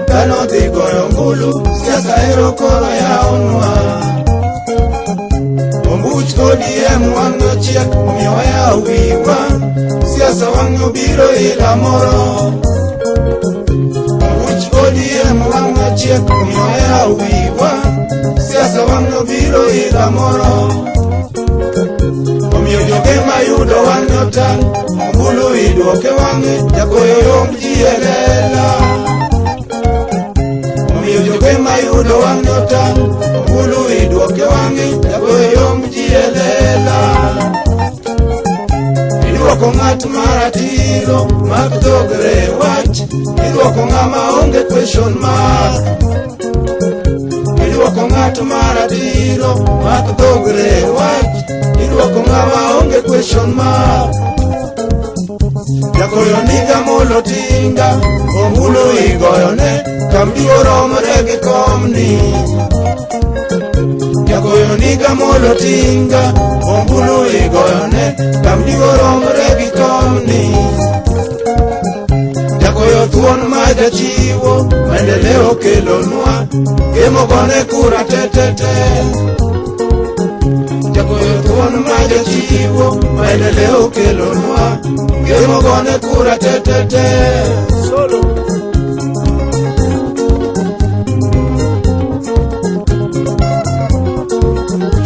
Kano di goyo ngulu, siasa ero koro ya onwa. Ombuch ODM wango chiek, umyo ya uwiwa. Siasa wango biro ila moro. Ombuch ODM wango chiek, umyo ya uwiwa. Siasa wango biro ila moro. Omyo joge mayudo wango tan, ngulu iduoke wange, jagoyo yom jielela. Joge mayudo wango tan, ngulu iduoke wange, jagoyo yom jielela. Iduoko ng'at maratiro, mak dhogre wach. Iduoko ng'ama onge question mark. Iduoko ng'at maratiro, mak dhogre wach. Iduoko ng'ama onge question mark. Jagoyo niga molo tinga, ngulu igoyone, kambi oromre gi komni. Jagoyo niga molo tinga, ngulu igoyone, kambi oromre gi komni. Jagoyo thuon ma jachiwo, maendeleo kelonwa, gemo gone kura tetete. Jagoyo thuon ma jachiwo, maendeleo kelonwa, gemo gone kura tetete. Solo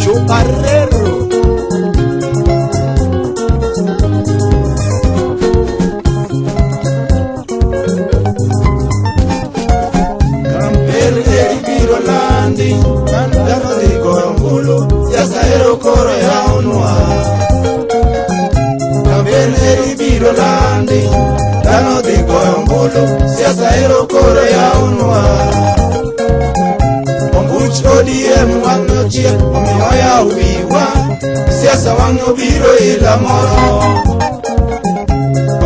Chuparrero Kamper eri biro landi, kano di goyo ngulu, siasa ero koro ya onwa. Kamper eri biro landi, kano di goyo ngulu, siasa ero koro ya onwa. Ombuch ODM wango chiek, omiyo ya uwiwa. Siasa wango biro ila moro.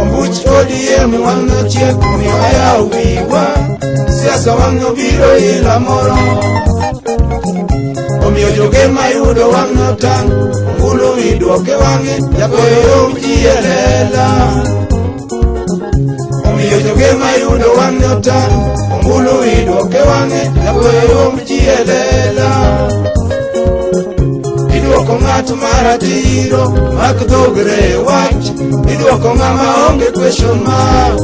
Ombuch ODM wango chiek, omiyo ya uwiwa. Siasa wango biro ila moro. Omiyo joge mayudo wango tan, ngulu iduoke wange, jagoyo yom jielela. Omiyo joge mayudo wango tan, ngulu iduoke wange, jagoyo yom jielela. Iduoko ng'at maratiro, mak dhogre wach. Iduoko ng'ama onge question mark.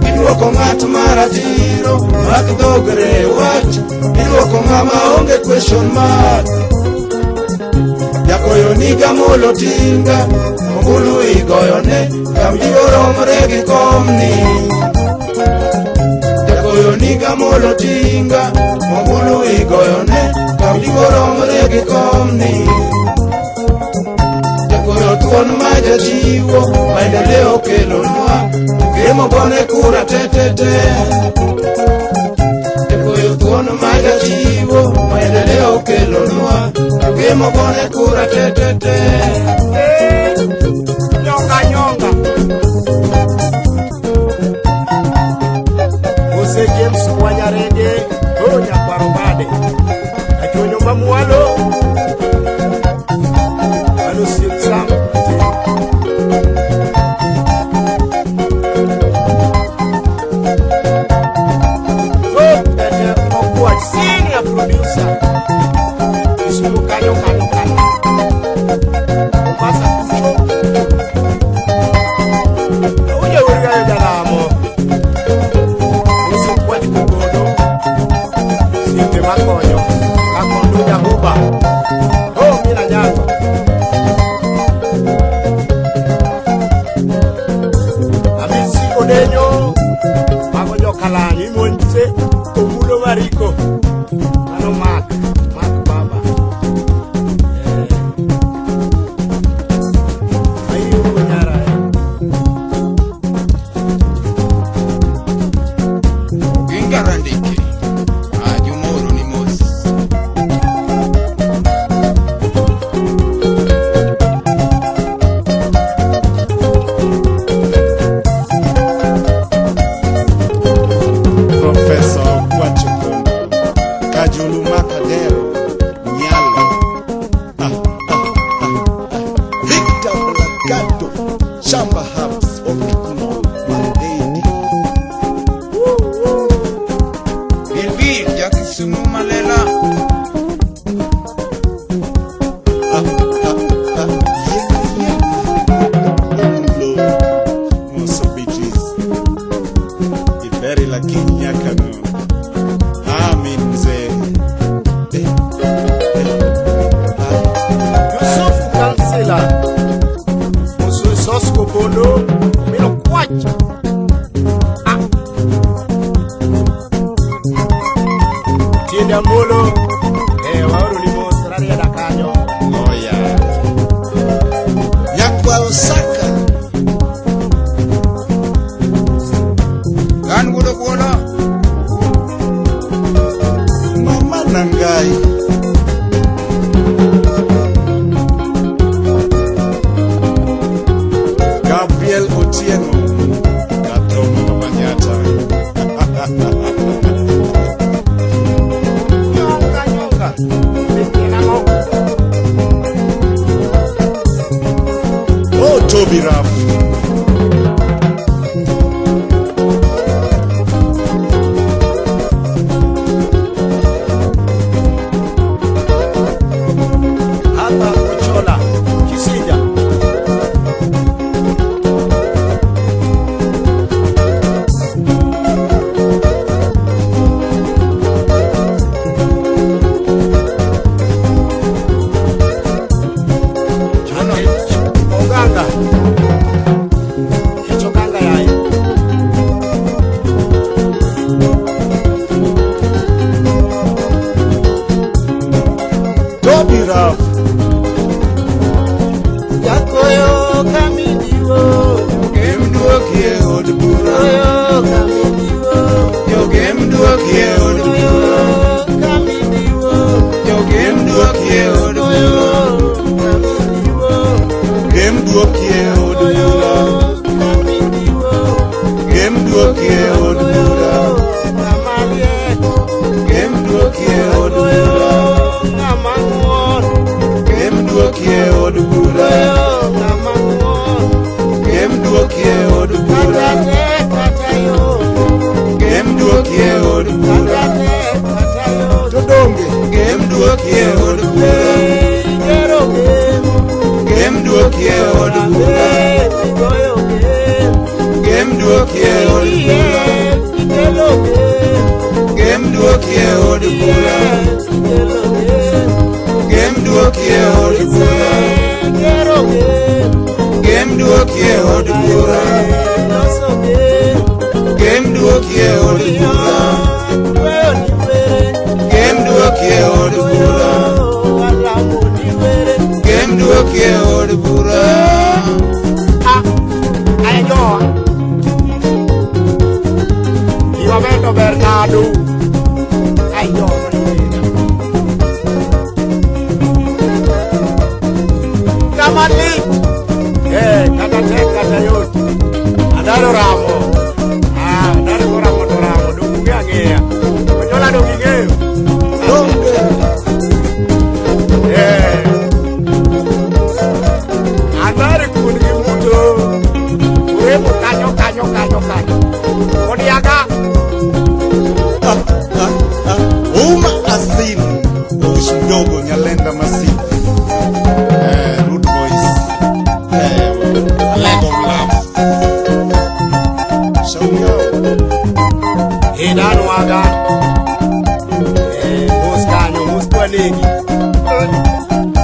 Iduoko ng'at maratiro, mak dhogre wach. Iduoko ng'ama onge question mark. Jagoyo niga molo tinga, ngulu igoyone, kambi oromre gi komni. Jagoyo niga molo tinga, ngulu igoyone, kambi oromre gi komni. Jagoyo thuon ma jachiwo, maendeleo kelonwa, gemo gone kura tetete. Jagoyo thuon ma jachiwo, maendeleo kelonwa, gemo gone kura tetete. Nyonga nyonga Ose James Wanyarede, Tonya Parobade, Ajonyo Mamualo, Anu Simsam, Senior producer, Isumukanyo Kanyo Kanyo, Masa Kucho, Uye Uriya Yadamo, Isu Kwadi Kugodo, Sinte Makonyo, Kakondo Yahuba, Oh Mina Nyango, Amisi Odenyo, Magonyo Kalani Monse, Omulo Mariko, Ano Mark Baba. Ayu Nyara. Ingarandiki. Ajumoro ni Moses. Professor Kwachukondo, Kajulu Makadero, Nyalo, Victor Blagato, Shamba Hubs of Kikumo, Mandedi, Bilbi, Jakisumu Malela, Very lakini yakano. Amin mzee. Yusuf Kansila Musu Sosko Bono Milo Kwacha Tiende Ambolo Waoro limo Sararia da Kanyo Oya. Nyakwa Osaka. Gan Gudo Gudo, Mama Nangai. Gabriel Otieno. Gatomo Manyata. Nyonga Nyonga Namo Oh, Toby Raff. Hata Kuchola Kisija Oganga Kichokanga yae Toby Raff. Yakoyo Kamidiwo Game Duokie Odbura, Yakoyo Kamidiwo Yo Game Duokie Odbura, Kamidiwo Yo Game Duokie Odbura, Game Duokie Odbura. Game Duokie Odbura. Game Duokie Odbura. Game Duokie Odbura. Game Duokie Odbura. Game Duokie Odbura. Todonge. Game Duokie Odbura. Game Duokie Odbura. Game Duokie Odbura. Game Duokie Odbura. Game Duokie Odbura. Game Duokie Odbura. Game Duokie Odbura. Game Duokie Odbura. Game Duokie Odbura. Roberto Bernardo ayo Kamali kata yote adaro ramo adaro ramo dungu ngea kojola dungu ngeo Donge. adaro kungi muto uremo kanyo Odiaga Uma Asin. Ushi mdogo Nyalenda Masifu. Root Boys. Leg of Love. Show me out. Hidano aga Muskanyo Muskwanegi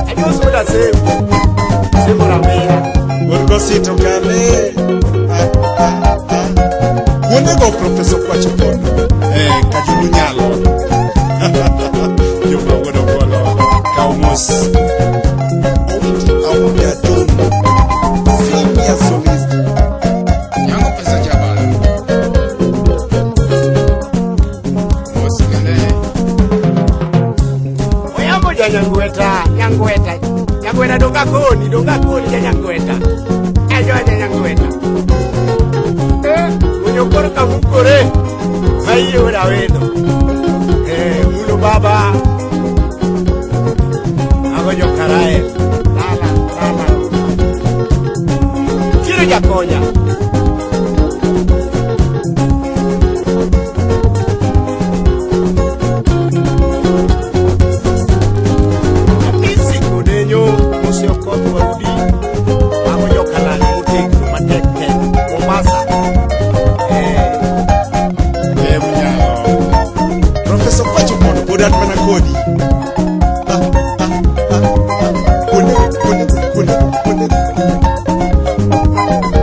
Ajusu da Semo Ramera Gorgosito Kale. Kuonego Professor Kwachukondo. Kajulu Nyalo. Jumba Gudo Gudo. Kaumos. Awundi Adomo. Senior solist. Nyango Pesa Jabal, Mosikele, Oyambo ja Nyangweta donga koni ja Nyangweta Ajo ja Nyangweta Munyokoro kamukore Ayo Weda wendo. Mulu baba. Ago yo karae. Lala. Tiro ya coña. Udat mana kodi. Kune.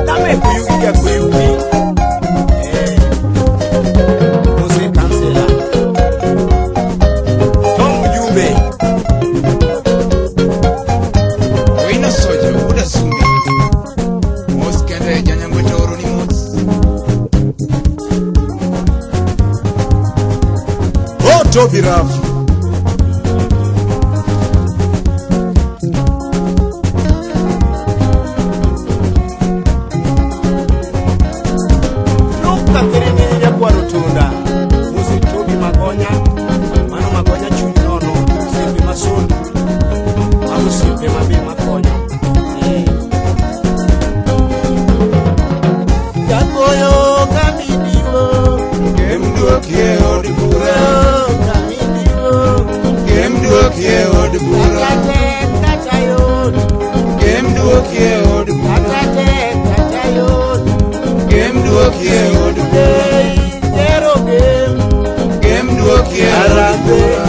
Dame kuyugi ya kuyugi. Mose kansela. Tom Jumbe. Wino soja uda sumi. Mos kende janya ngwetoro ni mos. Toby Rafu. Nukta kirimini ya kwa rotunda. Musi Toby Magonya. Mano Magonya chunyono. Sipi masundu. Amu sipi mabi makonyo. Yakoyo kamidiwo. Kemduokie od bura. Kemduokie od bura. Kemduokie od bura. Kemduokie od bura. Kemduokie od bura.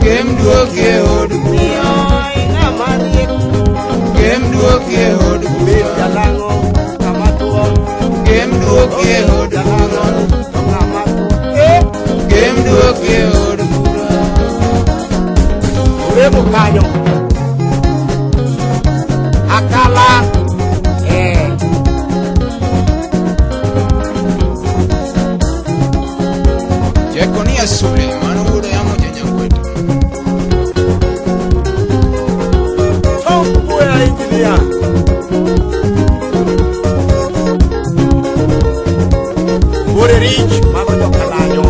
Kemduokie od bura. Kemduokie od bura. Kemduokie od bura. Kemduokie od bura. Uremo kanyo akala Jekonia sule mano uda ya moja nyangweto. Tombo ya injinia Ure Rich Mago Kalanyo